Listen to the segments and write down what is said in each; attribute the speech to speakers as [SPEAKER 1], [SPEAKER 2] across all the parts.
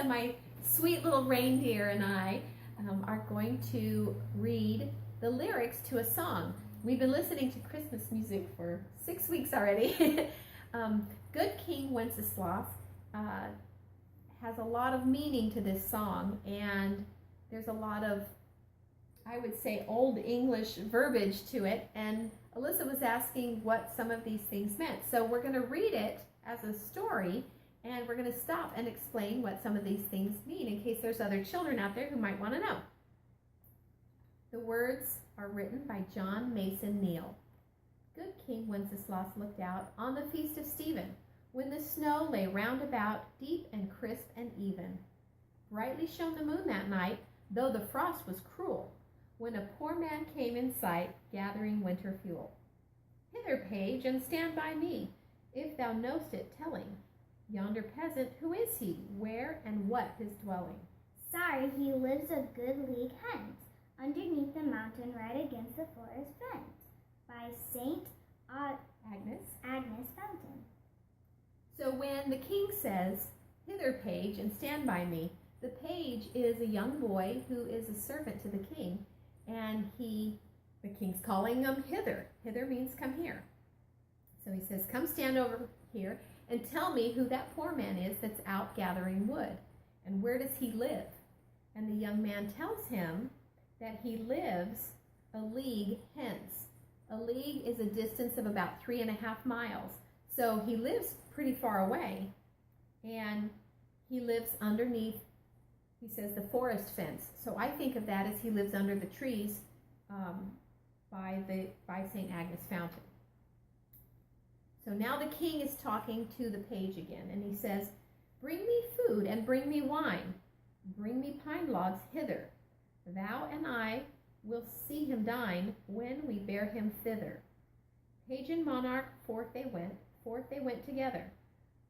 [SPEAKER 1] Alyssa, my sweet little reindeer, and I are going to read the lyrics to a song. We've been listening to Christmas music for 6 weeks already. Good King Wenceslas has a lot of meaning to this song, and there's a lot of, I would say, Old English verbiage to it, and Alyssa was asking what some of these things meant. So we're going to read it as a story, and we're going to stop and explain what some of these things mean in case there's other children out there who might want to know. The words are written by John Mason Neal. Good King Wenceslas looked out on the feast of Stephen, when the snow lay round about, deep and crisp and even. Brightly shone the moon that night, though the frost was cruel, when a poor man came in sight, gathering winter fuel. Hither, page, and stand by me, if thou know'st it telling. Yonder peasant, who is he? Where and what his dwelling?
[SPEAKER 2] Sire, he lives a good league hence, underneath the mountain right against the forest fence, by Saint Agnes Fountain.
[SPEAKER 1] So when the king says, hither, page, and stand by me, the page is a young boy who is a servant to the king, and the king's calling him hither. Hither means come here. So he says, come stand over here and tell me who that poor man is that's out gathering wood, and where does he live? And the young man tells him that he lives a league hence. A league is a distance of about 3.5 miles. So he lives pretty far away, and he lives underneath, he says, the forest fence. So I think of that as he lives under the trees by St. Agnes Fountain. So now the king is talking to the page again, and he says, bring me food and bring me wine. Bring me pine logs hither. Thou and I will see him dine when we bear him thither. Page and monarch, forth they went together,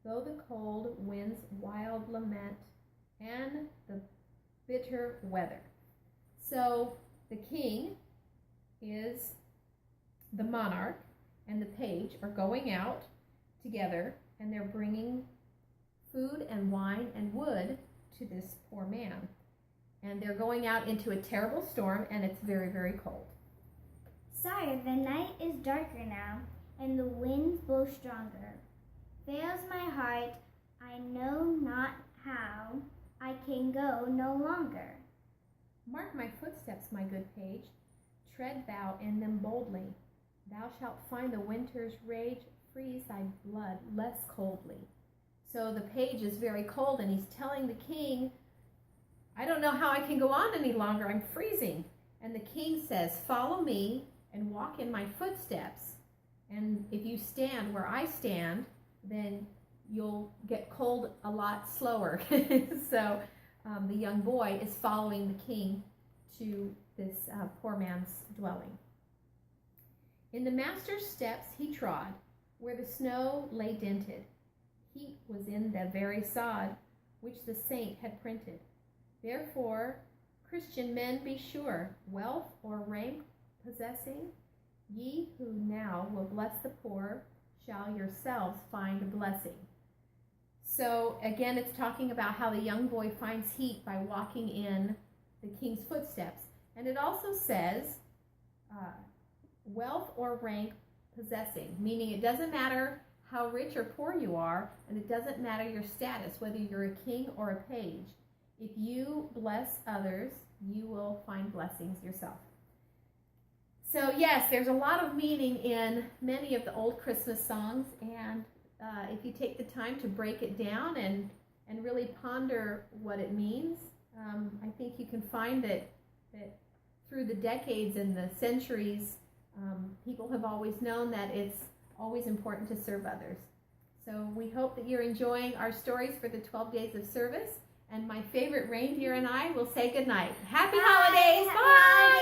[SPEAKER 1] though the cold wind's wild lament and the bitter weather. So the king is the monarch, and the page are going out together, and they're bringing food and wine and wood to this poor man. And they're going out into a terrible storm, and it's very, very cold.
[SPEAKER 2] Sire, the night is darker now, and the winds blow stronger. Fails my heart, I know not how, I can go no longer.
[SPEAKER 1] Mark my footsteps, my good page, tread thou in them boldly. Thou shalt find the winter's rage freeze thy blood less coldly. So the page is very cold, and he's telling the king, I don't know how I can go on any longer, I'm freezing. And the king says, follow me and walk in my footsteps. And if you stand where I stand, then you'll get cold a lot slower. So the young boy is following the king to this poor man's dwelling. In the master's steps he trod, where the snow lay dinted. Heat was in the very sod, which the saint had printed. Therefore, Christian men, be sure, wealth or rank possessing, ye who now will bless the poor, shall yourselves find a blessing. So again, it's talking about how the young boy finds heat by walking in the king's footsteps. And it also says wealth or rank possessing, meaning it doesn't matter how rich or poor you are, and it doesn't matter your status, whether you're a king or a page. If you bless others, you will find blessings yourself. So yes, there's a lot of meaning in many of the old Christmas songs, and if you take the time to break it down and really ponder what it means, I think you can find that through the decades and the centuries, people have always known that it's always important to serve others. So we hope that you're enjoying our stories for the 12 days of service, and my favorite reindeer and I will say goodnight. Happy holidays! Bye!